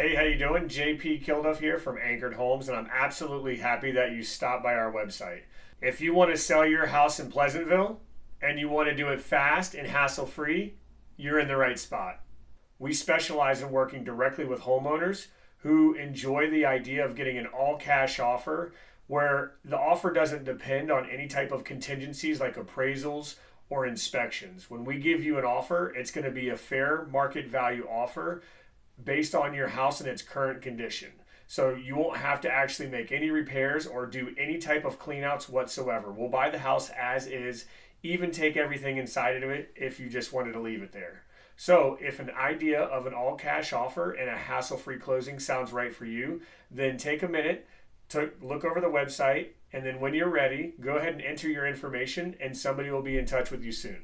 Hey, how you doing? JP Kilduff here from Anchored Homes, and I'm absolutely happy that you stopped by our website. If you want to sell your house in Pleasantville and you want to do it fast and hassle-free, you're in the right spot. We specialize in working directly with homeowners who enjoy the idea of getting an all-cash offer where the offer doesn't depend on any type of contingencies like appraisals or inspections. When we give you an offer, it's going to be a fair market value offer based on your house and its current condition. So you won't have to actually make any repairs or do any type of cleanouts whatsoever. We'll buy the house as is, even take everything inside of it if you just wanted to leave it there. So if an idea of an all cash offer and a hassle-free closing sounds right for you, then take a minute to look over the website, and then when you're ready, go ahead and enter your information and somebody will be in touch with you soon.